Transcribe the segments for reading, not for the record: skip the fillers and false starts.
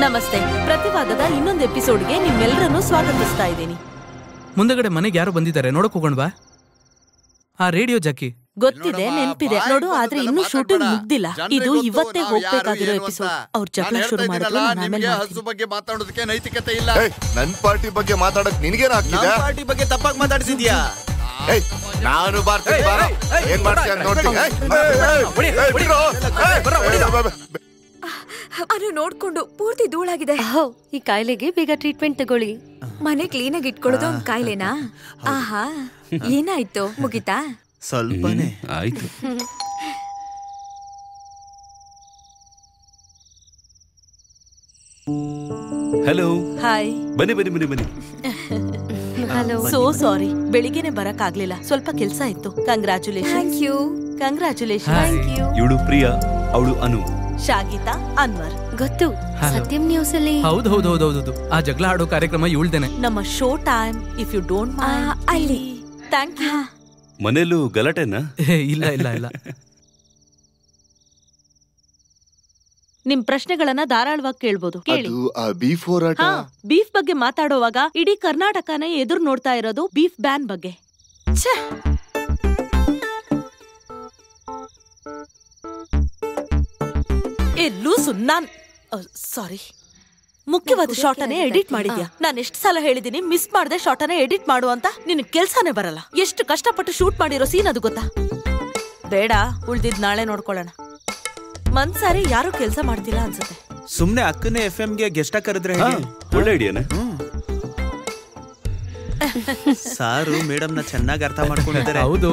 ನಮಸ್ತೆ. ಪ್ರತಿವಾದದ ಇನ್ನೊಂದು ಎಪಿಸೋಡ್ಗೆ ನಿಮ್ಮೆಲ್ಲರನ್ನು ಸ್ವಾಗತಿಸ್ತಾ ಇದ್ದೀನಿ. ಮುಂದಗಡೆ ಮನೆಗೆ ಯಾರು ಬಂದಿದ್ದಾರೆ ನೋಡಕ್ ಹೋಗೋಣವಾ? ಆ ರೇಡಿಯೋ ಜಾಕಿ ಗೊತ್ತಿದೆ, ನೆನ್ಪಿದೆ ನೋಡು. ಆದ್ರೆ ಇನ್ನೂ ಶೂಟಿಂಗ್ ಮುಗ್ದಿಲ್ಲ. ಇದು ಇವತ್ತೇ ಹೋಗ್ಬೇಕಾಗಿರೋ ಎಪಿಸೋಡ್. ಅವ್ರ ಜಗಳ ಶುರು ಮಾಡಿದ್ರು. ಹಸು ಬಗ್ಗೆ ಮಾತಾಡೋದಕ್ಕೆ ನೈತಿಕತೆ ಇಲ್ಲ. ನನ್ ಪಾರ್ಟಿ ಬಗ್ಗೆ ಮಾತಾಡಕ್ ನಿನಗೇನು ಆಗ್ತಿದೆ? ಪಾರ್ಟಿ ಬಗ್ಗೆ ತಪ್ಪಾಗಿ ಮಾತಾಡ್ತಿದ್ಯಾ? ನಾನು ಬರ್ತೀನಿ, ಏನ್ ಮಾಡ್ತೀಯ ನೋಡ್ತೀನಿ. ಅನು ನೋಡ್ಕೊಂಡು ಪೂರ್ತಿ ಧೂಳಾಗಿದೆ. ಈ ಕಾಯಿಲೆಗೆ ಬೇಗ ಟ್ರೀಟ್ಮೆಂಟ್ ತಗೊಳ್ಳಿ. ಮನೆ ಕ್ಲೀನ್ ಆಗಿ ಇಟ್ಕೊಳ್ಳೋದು ಒಂದ್ ಕಾಯಿಲೆನಾ? ಆಹಾ, ಏನಾಯ್ತು? ಮುಗಿತಾ? ಸ್ವಲ್ಪನೇ ಆಯ್ತು. ಹಲೋ. ಹಾಯ್. ಬನ್ನಿ ಬನ್ನಿ ಬನ್ನಿ ಬನ್ನಿ. ಹಲೋ. ಸೋ ಸಾರಿ, ಬೆಳಿಗ್ಗೆನೆ ಬರಕ್ ಆಗ್ಲಿಲ್ಲ, ಸ್ವಲ್ಪ ಕೆಲ್ಸ ಇತ್ತು. ಕಂಗ್ರಾಚುಲೇಷನ್. Thank you. ಕಂಗ್ರಾಚುಲೇಷನ್. ಇವಳು ಪ್ರಿಯಾ, ಅವಳು ಅನು. ಶಾಗಿತಾ, ಅನ್ವರ್. ಗೊತ್ತು, ಸತ್ಯಂ ನ್ಯೂಸ್ ಅಲ್ಲಿ. ಹೌದು. ಆ ಜಗಳ ಆಡೋ ಕಾರ್ಯಕ್ರಮ ಇವಳ್ದೇನೆ. ನಮ್ಮ show time, if you don't mind. ಅಲ್ಲಿ. Thank you. ಮನೆಯಲ್ಲೂ ಗಲಾಟೆನಾ? ಇಲ್ಲ. ನಿಮ್ ಪ್ರಶ್ನೆಗಳನ್ನ ಧಾರಾಳವಾಗಿ ಕೇಳ್ಬೋದು, ಕೇಳಿ. ಬೀಫ್ ಹೋರಾಟ. ಬೀಫ್ ಬಗ್ಗೆ ಮಾತಾಡೋವಾಗ ಇಡೀ ಕರ್ನಾಟಕನೇ ಎದುರು ನೋಡ್ತಾ ಇರೋದು ಬೀಫ್ ಬ್ಯಾನ್ ಬಗ್ಗೆ. ಲೂಸು, ಸಾರಿ, ಮುಖ್ಯವಾದ ಶಾರ್ಟ್ ಅನ್ನೇ ಎಡಿಟ್ ಮಾಡಿದ್ಯಾ? ನಾನು ಎಷ್ಟು ಸಲ ಹೇಳಿದೀನಿ ಮಿಸ್ ಮಾಡದೆ ಶಾರ್ಟ್ ಅನ್ನೇ ಎಡಿಟ್ ಮಾಡು ಅಂತ. ನಿನ್ ಕೆಲ್ಸನೇ ಬರಲ್ಲ. ಎಷ್ಟು ಕಷ್ಟಪಟ್ಟು ಶೂಟ್ ಮಾಡಿರೋ ಸೀನ್ ಅದು ಗೊತ್ತಾ? ಬೇಡ, ಉಳ್ದಿದ್ ನಾಳೆ ನೋಡ್ಕೊಳ್ಳೋಣ. ಮನ್ಸಾರಿ ಯಾರು ಕೆಲ್ಸ ಮಾಡ್ತಿಲ್ಲ ಅನ್ಸುತ್ತೆ. ಸುಮ್ನೆ ಅಕ್ಕನೇ FM ಗೆ ಗೆಸ್ಟ್ ಆಗಿ ಕರೆದ್ರೆ ಒಳ್ಳೆ ಐಡಿಯಾನೆ. ಸಾರು ಮೇಡಮ್ ನ ಚೆನ್ನಾಗಿ ಅರ್ಥ ಮಾಡ್ಕೊಂಡಿದ್ದಾರೆ. ಹೌದು.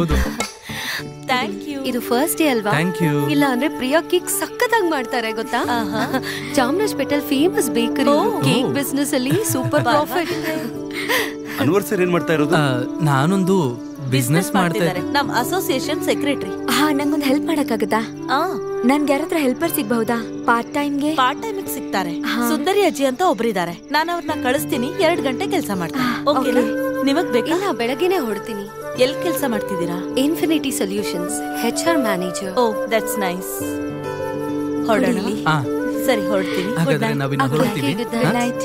Thank you. ಇದು ಫಸ್ಟ್ ಡೇ ಅಲ್ವಾ? Thank you. ಇಲ್ಲ ಅಂದ್ರೆ ಪ್ರಿಯಾ ಕೇಕ್ ಸಕ್ಕತ್ತಾಗಿ ಮಾಡ್ತಾರೆ ಗೊತ್ತಾ? ಚಾಮರಾಜಪೇಟೆಲ್ ಫೇಮಸ್ ಬೇಕರಿ. ಕೇಕ್ ಬಿಸ್ನೆಸ್ ಅಲ್ಲಿ ಸೂಪರ್ ಪ್ರಾಫಿಟ್. ಅನ್ವರ್ ಸರ್ ಏನ್ ಮಾಡ್ತಾ ಇರೋದು? ನಾನೊಂದು ಬಿಸ್ನೆಸ್ ಮಾಡ್ತಿದ್ದಾರೆ, ನಮ್ ಅಸೋಸಿಯೇಷನ್ ಸೆಕ್ರೆಟರಿ. ನಂಗೊಂದು ಹೆಲ್ಪ್ ಮಾಡಕ್ಕಾಗತ್ತಾ? ನನ್ಗೆ ಯಾರತ್ರ ಹೆಲ್ಪರ್ ಸಿಗ್ಬಹುದಾ? ಪಾರ್ಟ್ ಟೈಮ್ ಸಿಗ್ತಾರೆ. ಸುಂದರಿ ಅಜ್ಜಿ ಅಂತ ಒಬ್ರಿದ್ದಾರೆ. ನಾನು ಅವ್ರನ್ನ ಕಳಿಸ್ತೀನಿ. 2 ಗಂಟೆ ಕೆಲಸ ಮಾಡ್ತೀನಿ. ಓಕೆನಾ? ನಿಮಗ್ ಬೇಕಾ? ಇಲ್ಲ, ಬೆಳಗ್ಗೆನೆ ಹೊಡ್ತೀನಿ. ಎಲ್ಲಿ ಕೆಲಸ ಮಾಡ್ತಿದ್ದೀರಾ? Infinity Solutions, HR manager. ಓ, ದಟ್ಸ್ ನೈಸ್. ಹೊರಡೋಣ. ಸರಿ, ಹೊರಡ್ತೀನಿ. ಹಾಗಾದ್ರೆ ನಾವಿನ್ನು ಹೊರಡ್ತೀವಿ. Good night.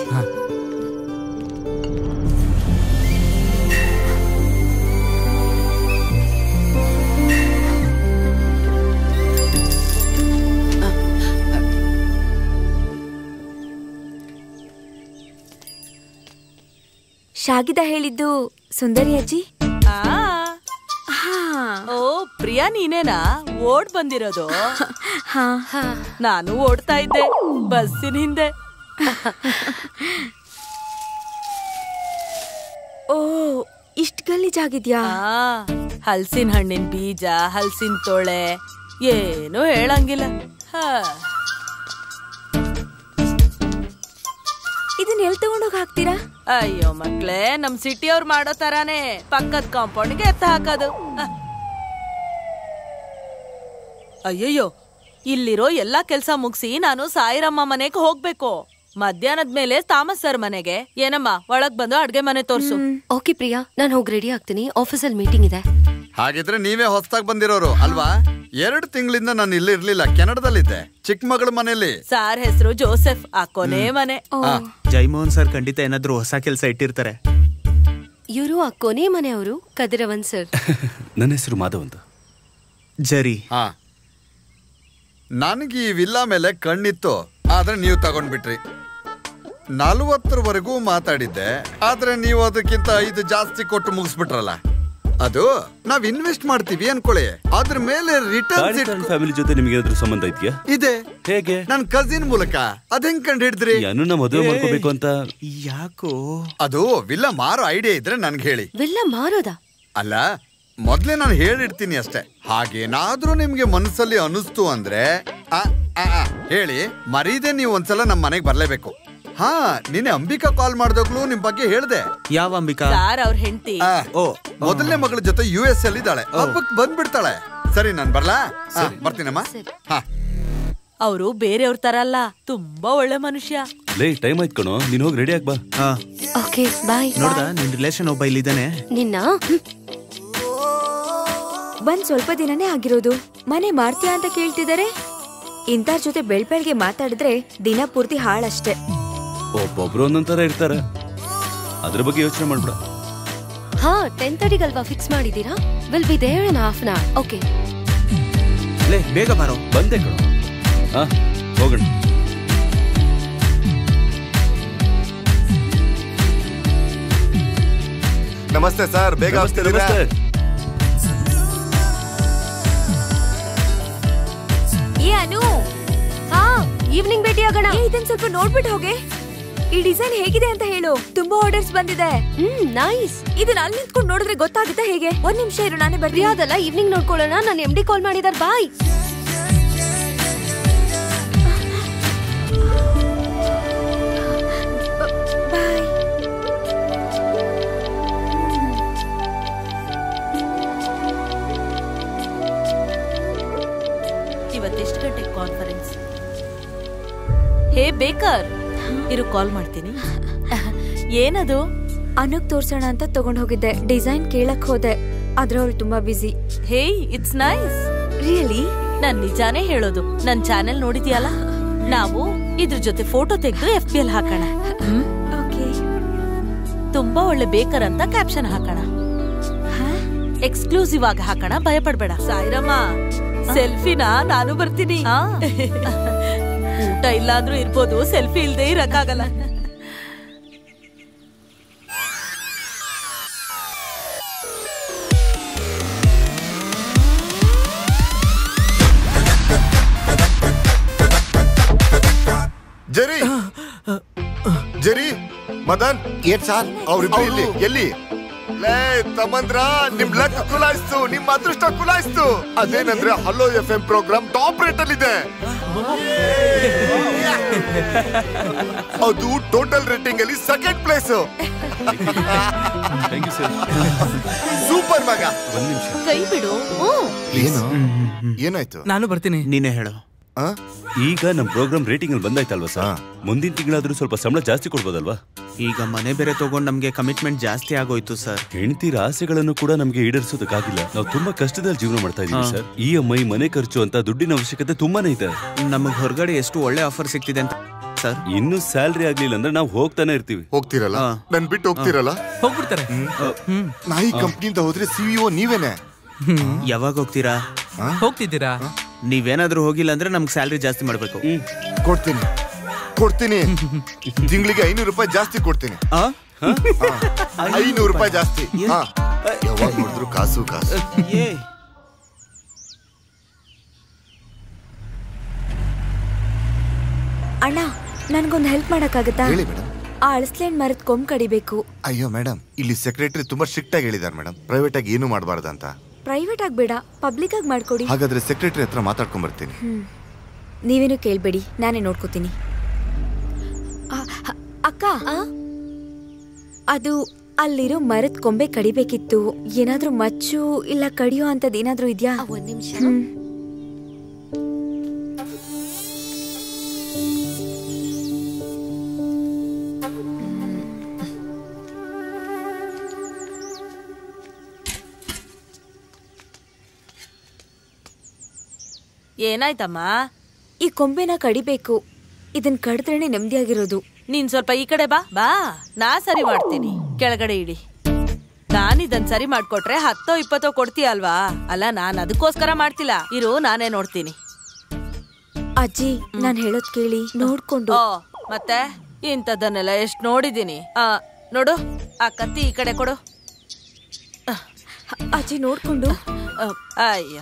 ಶಾಗಿದಾ ಹೇಳಿದ್ದು ಸುಂದರಿ ಅಜ್ಜಿ. ಓ, ಪ್ರಿಯಾ ನೀನೇನಾ ಓಡ್ ಬಂದಿರೋದು? ನಾನು ಓಡ್ತಾ ಇದ್ದೆ ಬಸ್ಸಿನ ಹಿಂದೆ. ಓ, ಇಷ್ಟ್ ಗಲೀಜಾಗಿದ್ಯಾ? ಹಲ್ಸಿನ ಹಣ್ಣಿನ ಬೀಜ, ಹಲ್ಸಿನ ತೊಳೆ, ಏನು ಹೇಳಂಗಿಲ್ಲ. ಇದನ್ನ ಎಲ್ಲಿ ತಗೊಂಡೋಗಿ ಹಾಕ್ತೀರಾ? ಅಯ್ಯೋ ಮಕ್ಳೇ, ನಮ್ ಸಿಟಿ ಅವ್ರು ಮಾಡೋ ತರಾನೇ ಪಕ್ಕದ ಕಾಂಪೌಂಡ್ಗೆ ಎತ್ತ ಹಾಕೋದು. ಅಯ್ಯಯ್ಯೋ, ಇಲ್ಲಿರೋ ಎಲ್ಲಾ ಕೆಲ್ಸ ಮುಗಿಸಿ ನಾನು ಸಾಯಿರಮ್ಮ ಮನೆಗೆ ಹೋಗ್ಬೇಕು. ಮಧ್ಯಾಹ್ನದ ಮೇಲೆ ತಾಮಸ್ ಸರ್ ಮನೆಗೆ. ಏನಮ್ಮ, ಒಳಗ್ ಬಂದು ಅಡ್ಗೆ ಮನೆ ತೋರ್ಸು. ಓಕೆ ಪ್ರಿಯಾ, ನಾನು ಹೋಗಿ ರೆಡಿ ಆಗ್ತೀನಿ. ಆಫೀಸಲ್ಲಿ ಮೀಟಿಂಗ್ ಇದೆ. ಹಾಗಿದ್ರೆ ನೀವೇ ಹೊಸದಾಗಿ ಬಂದಿರೋರು ಅಲ್ವಾ? 2 ತಿಂಗಳಿಂದ ನಾನು ಇಲ್ಲಿ ಇರ್ಲಿಲ್ಲ, ಕೆನಡಾದಲ್ಲಿದ್ದೆ, ಚಿಕ್ಕ ಮಗಳ ಮನೆಯಲ್ಲಿ. ಸಾರ್ ಹೆಸರು ಜೋಸೆಫ್, ಆ ಕೊನೆ ಮನೆ. ಜೈಮೋಹನ್ ಸರ್ ಖಂಡಿತ ಏನಾದ್ರು ಹೊಸ ಕೆಲಸ ಇಟ್ಟಿರ್ತಾರೆ. ಇವರು ಆ ಕೊನೆ ಮನೆಯವರು ಕದಿರವನ್ ಸರ್. ನನ್ನ ಹೆಸರು ಮಾಧವ್ ಅಂತ. ಜರಿ. ನನಗೆ ಈ ವಿಲ್ಲಾ ಮೇಲೆ ಕಣ್ಣಿತ್ತು, ಆದ್ರೆ ನೀವು ತಗೊಂಡ್ಬಿಟ್ರಿ. 40ವರೆಗೂ ಮಾತಾಡಿದ್ದೆ, ಆದ್ರೆ ನೀವು ಅದಕ್ಕಿಂತ 5 ಜಾಸ್ತಿ ಕೊಟ್ಟು ಮುಗಿಸ್ಬಿಟ್ರಲ್ಲ. ಅದು ನಾವ್ ಇನ್ವೆಸ್ಟ್ ಮಾಡ್ತೀವಿ ಅನ್ಕೊಳ್ಳಿ, ಅದ್ರ ಮೇಲೆ ರಿಟರ್ನ್. ಫ್ಯಾಮಿಲಿ ಜೊತೆ ನಿಮ್ಗೆ ಏನಾದ್ರು ಸಂಬಂಧ ಇದೆಯಾ? ಇದೆ. ಹೇಗೆ? ನನ್ ಕಸಿನ್ ಮೂಲಕ. ಅದ್ ಹೆಂಗ್ ಕಂಡು ಹಿಡಿದ್ರಿ? ಅನುನ ಮದುವೆ ಮಾಡ್ಕೋಬೇಕು ಅಂತ. ಯಾಕೋ? ಅದು ವಿಲ್ಲಾ ಮಾರೋ ಐಡಿಯಾ ಇದ್ರೆ ನನ್ಗೆ ಹೇಳಿ. ವಿಲ್ಲಾ ಮಾರೋದಾ? ಅಲ್ಲ, ಮೊದ್ಲೇ ನಾನು ಹೇಳಿರ್ತೀನಿ ಅಷ್ಟೇ. ಹಾಗೇನಾದ್ರೂ ನಿಮ್ಗೆ ಮನಸ್ಸಲ್ಲಿ ಅನಿಸ್ತು ಅಂದ್ರೆ ಹೇಳಿ, ಮರೀದೆ ನೀವು ಒಂದ್ಸಲ ನಮ್ ಮನೆಗ್ ಬರ್ಲೇಬೇಕು. ನಿನ್ನೆ ಅಂಬಿಕಾ ಕಾಲ್ ಮಾಡ್ದಾಗ್ಲೂ ನಿಮ್ ಬಗ್ಗೆ ಹೇಳ್ದೆ. ಯಾವ ಅಂಬಿಕಾ? ಸಾರ್ ಅವ್ರ ಹೆಂಡತಿ. ಓ, ಮೊದಲನೇ ಮಗಳ ಜೊತೆ US ಅಲ್ಲಿ ಇದ್ದಾಳೆ. ಹಬ್ಬಕ್ಕೆ ಬಂದ್ಬಿಡ್ತಾಳೆ. ಸರಿ, ನಾನ್ ಬರ್ಲಾ? ಬರ್ತೀನಮ್ಮ. ಅವರು ಬೇರೆಯವ್ರ ತರ ಅಲ್ಲ, ತುಂಬಾ ಒಳ್ಳೆ ಮನುಷ್ಯ. ಟೈಮ್ ಆಯ್ತು ಕಣೋ, ನೀನ್ ಹೋಗಿ ರೆಡಿ ಆಗ್ಬಾ. ಓಕೆ, ಬಾಯ್. ನೋಡ್ದ, ನಿನ್ ರಿಲೇಷನ್ ಒಬ್ಬ ಇಲ್ಲಿದ್ದಾನೆ. ನಿನ್ನ ಬಂದ್ ಸ್ವಲ್ಪ ದಿನನೇ ಆಗಿರೋದು. ಮನೆ ಮಾರ್ತೀಯಾ ಅಂತ ಕೇಳ್ತಿದ್ದಾರೆ. ಇಂಥವ್ರ ಜೊತೆ ಬೆಳ್ಬೆಳ್ಗೆ ಮಾತಾಡಿದ್ರೆ ದಿನ ಪೂರ್ತಿ ಹಾಳಷ್ಟೇ. ಒಬ್ಬೊಬ್ರು ಒಂದೊಂಥರ ಇರ್ತಾರೆ, ಅದ್ರ ಬಗ್ಗೆ ಯೋಚನೆ ಮಾಡ್ಬಿಡ. ಹಾ 10:30 ಫಿಕ್ಸ್ ಮಾಡಿದೀರಾ? Will be there in half an hour. Okay ಬೇಗ ಬಾರೋ. ಬಂದೆ ಕಣೋ. ಹಾ ಹೋಗೋಣ. ನಮಸ್ತೆ ಸರ್, ಬೇಗ ಆಗ್ತಿದ್ದೀರಾ? ಏ ಅನು, ಹಾ ಈವ್ನಿಂಗ್ ಭೇಟಿ ಆಗೋಣ. ಇದನ್ನ ಸ್ವಲ್ಪ ನೋಡ್ಬಿಟ್ಟು ಹೋಗೆ. ಈ ಡಿಸೈನ್ ಹೇಗಿದೆ ಅಂತ ಹೇಳು. ತುಂಬಾ ಆರ್ಡರ್ಸ್ ಬಂದಿದೆ. ನೈಸ್. ಇದನ್ನ ಅಲ್ಲಿ ನಿಂತ್ಕೊಂಡು ನೋಡಿದ್ರೆ ಗೊತ್ತಾಗುತ್ತೆ ಹೇಗೆ? ಒಂದ್ ನಿಮಿಷ ಇರು, ನಾನೇ ಬರ್ತೀನಿ. ಅದಲ್ಲ, ಈವ್ನಿಂಗ್ ನೋಡ್ಕೊಳ್ಳೋಣ. ನಾನು MD ಕಾಲ್ ಮಾಡಿದಾರೆ. ಬಾಯ್. ಇವತ್ತೆಷ್ಟು ಗಂಟೆಗೆ ಕಾನ್ಫರೆನ್ಸ್? ಹೇ ಬೇಕರ್, ಇರು ಕಾಲ್ ಮಾಡ್ತೀನಿ. ಏನದು? ಅನುಗ್ ತೋರ್ಸೋಣ ಅಂತ ತಗೊಂಡ್ ಹೋಗಿದ್ದೆ. ಡಿಸೈನ್ ಕೇಳಕ್ ಹೋದೆ, ಆದ್ರೆ ಅವ್ರು ತುಂಬಾ busy. Hey it's nice. Really? ನಾನ್ ನಿಜಾನೇ ಹೇಳೋದು. ನನ್ ಚಾನೆಲ್ ನೋಡಿದ್ಯಲ್ಲ, ನಾವು ಇದ್ರ ಜೊತೆ ಫೋಟೋ ತೆಗೆದು FB ಅಲ್ಲಿ ಹಾಕೋಣ. ಓಕೆ. ತುಂಬಾ ಒಳ್ಳೆ ಬೇಕರ್ ಅಂತ ಕ್ಯಾಪ್ಷನ್ ಹಾಕೋಣ. ಎಕ್ಸ್ಕ್ಲೂಸಿವ್ ಆಗಿ ಹಾಕೋಣ, ಭಯಪಡ್ಬೇಡ. ಸಾಯಿರಮ್ಮ, ಸೆಲ್ಫಿನ ನಾನು ಬರ್ತೀನಿ. ಊಟ ಇಲ್ಲಾದ್ರೂ ಇರ್ಬೋದು, ಸೆಲ್ಫಿ ಇಲ್ದೇ ಇರಕ್ಕಾಗಲ್ಲ. ಜರಿ ಜರಿ ಮದನ್, ಏನ್ ಸಾರ್? ಅವ್ರಿಬ್ರು ಇಲ್ಲಿ ಎಲ್ಲಿ? ಲೇ ತಮ್ಮಂದ್ರ, ನಿಮ್ ಲಕ್ ಕುಲಾಯಿಸ್ತು, ನಿಮ್ ಅದೃಷ್ಟ ಕುಲಾಯಿಸ್ತು. ಅದೇನಂದ್ರೆ hello FM program top rate ಅಲ್ಲಿ ಇದೆ. ಅದು ಟೋಟಲ್ ರೇಟಿಂಗ್ ಅಲ್ಲಿ second place. Thank you sir. Super ಮಗ. ಒಂದ್ ನಿಮಿಷ. ಕೈ ಬಿಡು. ಏನು ಏನಾಯ್ತು? ನಾನು ಬರ್ತೀನಿ. ನೀನೇ ಹೇಳು. ಈಗ ನಮ್ ಪ್ರೋಗ್ರಾಮ್ ರೇಟಿಂಗ್ ಅಲ್ಲಿ ಬಂದಾಯ್ತಲ್ವಾ ಸರ್? ಮುಂದಿನ ತಿಂಗಳಾದ್ರೂ ಸ್ವಲ್ಪ ಸಂಬಳ ಜಾಸ್ತಿ ಕೊಡ್ಬೋದಲ್ವಾ? ಈಗ ಮನೆ ಬೇರೆ ತಗೊಂಡ್ ನಮ್ಗೆ ಕಮಿಟ್ಮೆಂಟ್ ಜಾಸ್ತಿ ಆಗೋಯ್ತು ಸರ್. ಹೆಂಡತಿರ ಆಸೆಗಳನ್ನು ಕೂಡ ನಮ್ಗೆ ಈಡೇರಿಸೋದಕ್ಕಾಗಿಲ್ಲ. ನಾವು ತುಂಬಾ ಕಷ್ಟದಲ್ಲಿ ಜೀವನ ಮಾಡ್ತಾ ಇದೀವಿ ಸರ್. EMI, ಮನೆ ಖರ್ಚು ಅಂತ ದುಡ್ಡಿನ ಅವಶ್ಯಕತೆ ತುಂಬಾನೇ ಇದೆ. ನಮಗ್ ಹೊರಗಡೆ ಎಷ್ಟು ಒಳ್ಳೆ ಆಫರ್ ಸಿಗ್ತಿದೆ ಅಂತ ಸರ್. ಇನ್ನು ಸ್ಯಾಲ್ರಿ ಆಗ್ಲಿಲ್ಲ ಅಂದ್ರೆ ನಾವು ಹೋಗ್ತಾನೆ ಇರ್ತೀವಿ. ಹೋಗ್ತಿರಲ್ಲ? ನನ್ ಬಿಟ್ಟು ಹೋಗ್ತಿರಲ್ಲ? ಹೋಗ್ಬಿಡ್ತಾರೆ. ನಾಯಿ ಕಂಪ್ನಿಯಿಂದ ಹೋದ್ರೆ CEO ನೀವೇನೆ. ಯಾವಾಗ ಹೋಗ್ತೀರಾ? ಹೋಗ್ತಿದ್ದೀರಾ? ನೀವೇನಾದ್ರೂ ಹೋಗಿಲ್ಲ ಅಂದ್ರೆ ನಮ್ಗೆ ಸ್ಯಾಲ್ರಿ ಜಾಸ್ತಿ ಮಾಡ್ಬೇಕು. ಕೊಡ್ತೀನಿ ಕೊಡ್ತೀನಿ. ತಿಂಗಳಿಗೆ 500 ರೂಪಾಯಿ ಜಾಸ್ತಿ ಕೊಡ್ತೀನಿ. 500 ರೂಪಾಯಿ ಜಾಸ್ತಿ. ಯಾವಾಗ ನೋಡಿದ್ರು ಕಾಸು ಕಾಸು. ಅಣ್ಣ, ನನ್ಗೊಂದು ಹೆಲ್ಪ್ ಮಾಡಕ್ಕಾಗತ್ತಾ? ಹೇಳಿ ಮೇಡಮ್. ಆ ಅಳಸ್ಲೇನ್ ಮರದ ಕೊಂಬ್ ಕಡಿಬೇಕು. ಅಯ್ಯೋ ಮೇಡಮ್, ಇಲ್ಲಿ ಸೆಕ್ರೆಟರಿ ತುಂಬಾ ಸ್ಟ್ರಿಕ್ಟ್ ಆಗಿ ಹೇಳಿದಾರೆ ಮೇಡಮ್, ಪ್ರೈವೇಟ್ ಆಗಿ ಏನು ಮಾಡಬಾರ್ದಂತ. ಪ್ರೈವೇಟ್ ಆಗಿ ಬೇಡ, ಪಬ್ಲಿಕ್ ಆಗಿ ಮಾಡ್ಕೊಡಿ. ಹಾಗಾದ್ರೆ ಸೆಕ್ರೆಟರಿ ಹತ್ರ ಮಾತಾಡ್ಕೊಂಡ್ ಬರ್ತೀನಿ. ನೀವೇನು ಕೇಳ್ಬೇಡಿ, ನಾನೇ ನೋಡ್ಕೋತೀನಿ. ಅಕ್ಕ, ಅದು ಅಲ್ಲಿರೋ ಮರದ ಕೊಂಬೆ ಕಡಿಬೇಕಿತ್ತು. ಏನಾದ್ರೂ ಮಚ್ಚು ಇಲ್ಲ ಕಡಿಯೋ ಅಂತದ್ ಏನಾದ್ರೂ ಇದ್ಯಾ? ಒಂದ್ ನಿಮಿಷ. ಏನಾಯ್ತಮ್ಮ? ಈ ಕೊಂಬೆನ ಕಡಿಬೇಕು. ಇದನ್ ಕಡಿದ್ರೇನೆ ನೆಮ್ಮದಿಯಾಗಿರೋದು. ನೀನ್ ಸ್ವಲ್ಪ ಈ ಕಡೆ ಬಾ. ಬಾ, ನಾ ಸರಿ ಮಾಡ್ತೀನಿ. ಕೆಳಗಡೆ ಇಡಿ. ನಾನಿದನ್ ಸರಿ ಮಾಡ್ಕೊಟ್ರೆ 10-20 ಕೊಡ್ತೀಯ ಅಲ್ವಾ? ಅಲ್ಲ, ನಾನ್ ಅದಕ್ಕೋಸ್ಕರ ಮಾಡ್ತಿಲ್ಲ. ಇರು, ನಾನೇ ನೋಡ್ತೀನಿ. ಅಜ್ಜಿ, ನಾನ್ ಹೇಳೋದ್ ಕೇಳಿ, ನೋಡ್ಕೊಂಡು. ಮತ್ತೆ ಇಂಥದ್ದನ್ನೆಲ್ಲ ಎಷ್ಟ್ ನೋಡಿದೀನಿ. ನೋಡು, ಆ ಕತ್ತಿ ಈ ಕಡೆ ಕೊಡು. ಅಜ್ಜಿ ನೋಡ್ಕೊಂಡು. ಅಯ್ಯ,